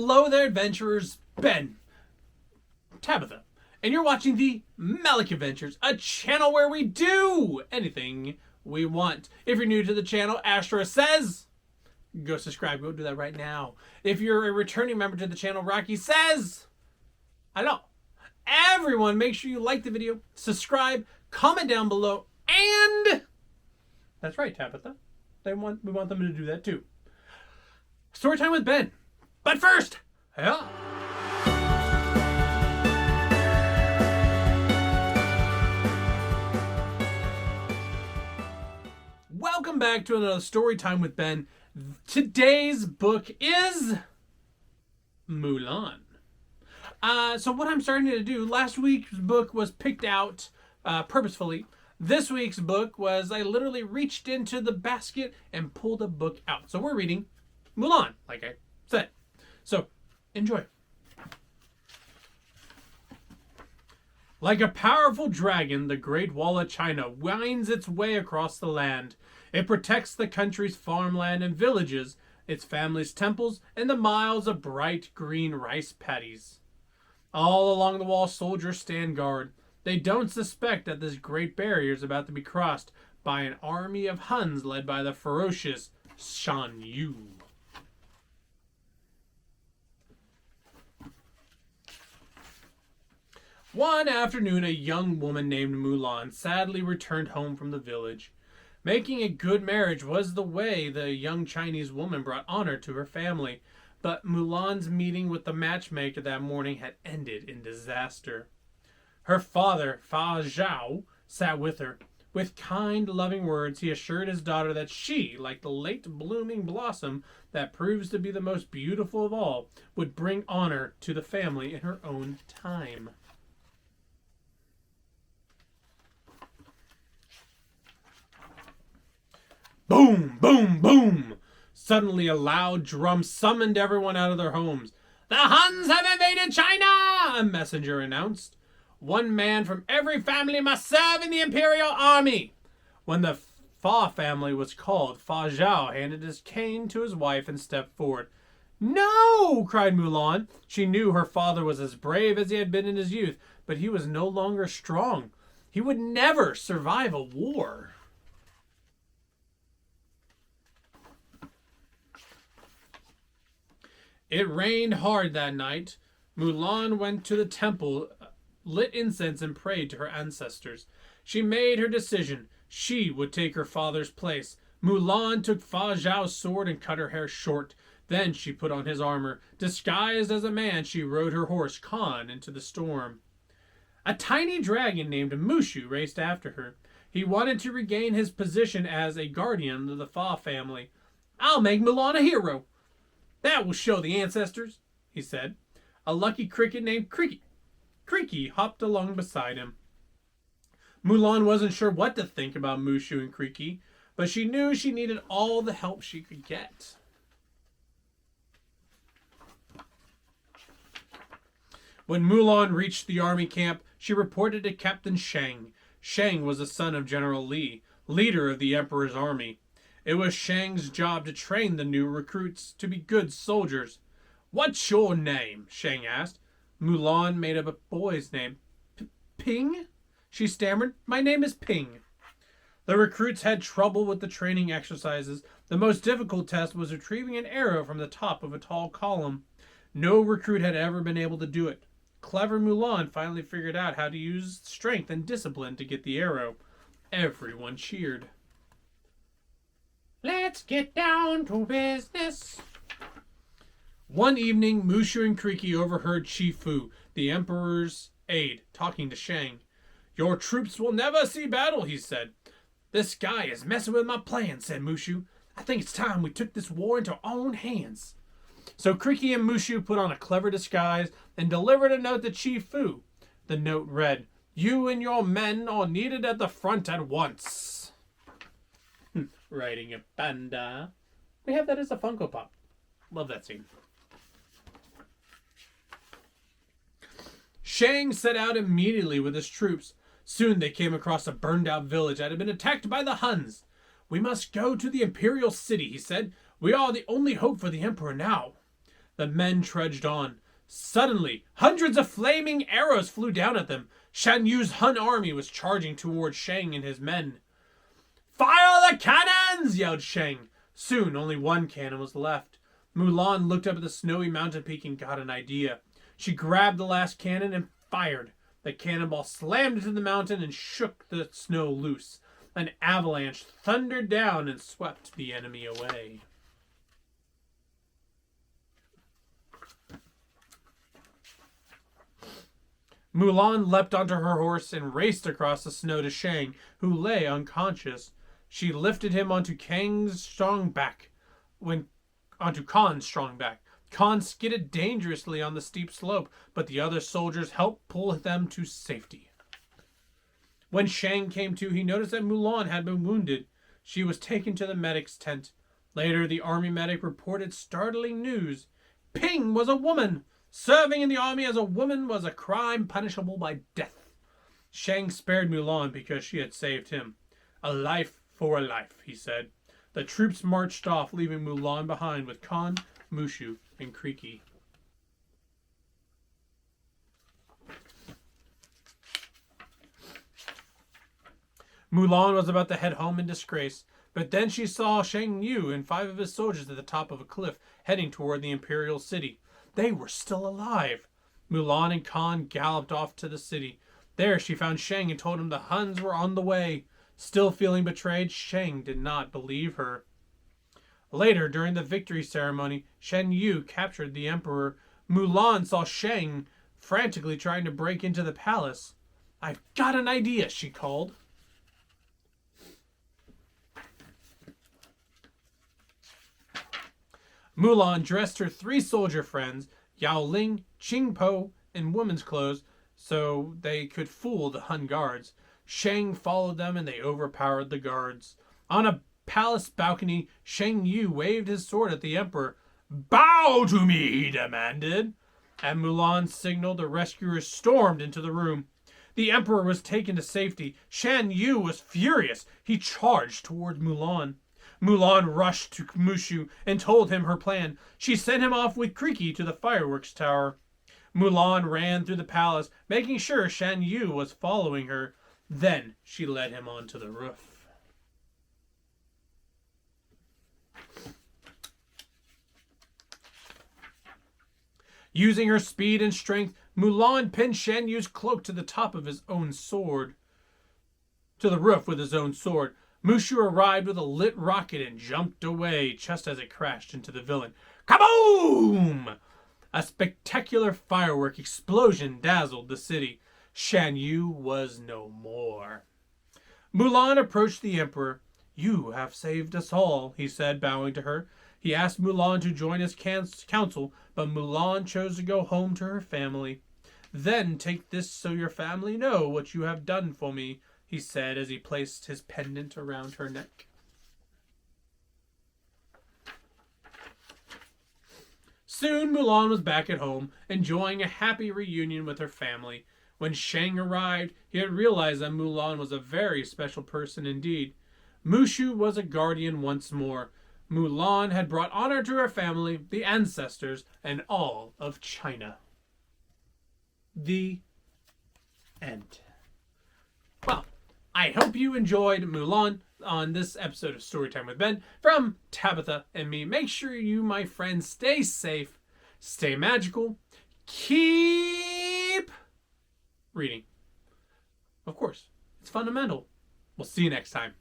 Hello there, adventurers. Ben, Tabitha, and you're watching the Melick Adventures, a channel where we do anything we want. If you're new to the channel, Astra says, go subscribe. Go do that right now. If you're a returning member to the channel, Rocky says, hello. Everyone, make sure you like the video, subscribe, comment down below, and that's right, Tabitha. We want them to do that too. Story time with Ben. But first, yeah. Welcome back to another story time with Ben. Today's book is Mulan. So what I'm starting to do, last week's book was picked out purposefully. This week's book was I literally reached into the basket and pulled a book out. So we're reading Mulan, like I said. So enjoy. Like a powerful dragon, the Great Wall of China winds its way across the land. It protects the country's farmland and villages, its family's temples, and the miles of bright green rice paddies. All along the wall, soldiers stand guard. They don't suspect that this great barrier is about to be crossed by an army of Huns led by the ferocious Shan Yu. One afternoon, a young woman named Mulan sadly returned home from the village. Making a good marriage was the way the young Chinese woman brought honor to her family. But Mulan's meeting with the matchmaker that morning had ended in disaster. Her father, Fa Zhao, sat with her. With kind, loving words, he assured his daughter that she, like the late blooming blossom that proves to be the most beautiful of all, would bring honor to the family in her own time. Boom, boom, boom! Suddenly, a loud drum summoned everyone out of their homes. The Huns have invaded China! A messenger announced. One man from every family must serve in the imperial army. When the Fa family was called, Fa Zhao handed his cane to his wife and stepped forward. No! Cried Mulan. She knew her father was as brave as he had been in his youth, but he was no longer strong. He would never survive a war. It rained hard that night. Mulan went to the temple, lit incense, and prayed to her ancestors. She made her decision. She would take her father's place. Mulan took Fa Zhao's sword and cut her hair short. Then she put on his armor. Disguised as a man, she rode her horse, Khan, into the storm. A tiny dragon named Mushu raced after her. He wanted to regain his position as a guardian of the Fa family. I'll make Mulan a hero. That will show the ancestors, he said. A lucky cricket named Creaky. Creaky hopped along beside him. Mulan wasn't sure what to think about Mushu and Creaky, but she knew she needed all the help she could get. When Mulan reached the army camp, she reported to Captain Shang. Shang was the son of General Li, leader of the Emperor's army. It was Shang's job to train the new recruits to be good soldiers. What's your name? Shang asked. Mulan made up a boy's name. Ping? She stammered. My name is Ping. The recruits had trouble with the training exercises. The most difficult test was retrieving an arrow from the top of a tall column. No recruit had ever been able to do it. Clever Mulan finally figured out how to use strength and discipline to get the arrow. Everyone cheered. Let's get down to business. One evening, Mushu and Creaky overheard Chi Fu, the Emperor's aide, talking to Shang. Your troops will never see battle, he said. This guy is messing with my plans, said Mushu. I think it's time we took this war into our own hands. So Creaky and Mushu put on a clever disguise and delivered a note to Chi Fu. The note read, You and your men are needed at the front at once. Riding a panda. We have that as a Funko Pop. Love that scene. Shang set out immediately with his troops. Soon they came across a burned-out village that had been attacked by the Huns. We must go to the imperial city, he said. We are the only hope for the emperor now. The men trudged on. Suddenly, hundreds of flaming arrows flew down at them. Shan Yu's Hun army was charging toward Shang and his men. "Fire the cannons!" yelled Shang. Soon, only one cannon was left. Mulan looked up at the snowy mountain peak and got an idea. She grabbed the last cannon and fired. The cannonball slammed into the mountain and shook the snow loose. An avalanche thundered down and swept the enemy away. Mulan leapt onto her horse and raced across the snow to Shang, who lay unconscious. She lifted him onto Kang's strong back. Onto Khan's strong back. Khan skidded dangerously on the steep slope, but the other soldiers helped pull them to safety. When Shang came to, he noticed that Mulan had been wounded. She was taken to the medic's tent. Later, the army medic reported startling news. Ping was a woman! Serving in the army as a woman was a crime punishable by death. Shang spared Mulan because she had saved him. A life for a life, he said. The troops marched off, leaving Mulan behind with Khan, Mushu, and Kriki. Mulan was about to head home in disgrace, but then she saw Shang Yu and 5 of his soldiers at the top of a cliff, heading toward the imperial city. They were still alive. Mulan and Khan galloped off to the city. There she found Shang and told him the Huns were on the way. Still feeling betrayed, Shang did not believe her. Later, during the victory ceremony, Shen Yu captured the emperor. Mulan saw Shang frantically trying to break into the palace. "I've got an idea," she called. Mulan dressed her 3 soldier friends, Yao Ling, Qing Po, in women's clothes, so they could fool the Hun guards. Shang followed them and they overpowered the guards. On a palace balcony, Shang Yu waved his sword at the emperor. "Bow to me," he demanded. At Mulan's signal, the rescuers stormed into the room. The emperor was taken to safety. Shan Yu was furious. He charged toward Mulan. Mulan rushed to Mushu and told him her plan. She sent him off with Kriki to the fireworks tower. Mulan ran through the palace, making sure Shan Yu was following her. Then she led him onto the roof. Using her speed and strength, Mulan pinned Shan Yu's cloak to the top of his own sword. To the roof with his own sword. Mushu arrived with a lit rocket and jumped away just as it crashed into the villain. Kaboom! A spectacular firework explosion dazzled the city. Shan Yu was no more. Mulan approached the emperor. "You have saved us all," he said, bowing to her. He asked Mulan to join his council, but Mulan chose to go home to her family. "Then take this so your family know what you have done for me," he said as he placed his pendant around her neck. Soon Mulan was back at home, enjoying a happy reunion with her family. When Shang arrived, he had realized that Mulan was a very special person indeed. Mushu was a guardian once more. Mulan had brought honor to her family, the ancestors, and all of China. The end. Well, I hope you enjoyed Mulan on this episode of Storytime with Ben from Tabitha and me. Make sure you, my friends, stay safe, stay magical, keep reading. Of course, it's fundamental. We'll see you next time.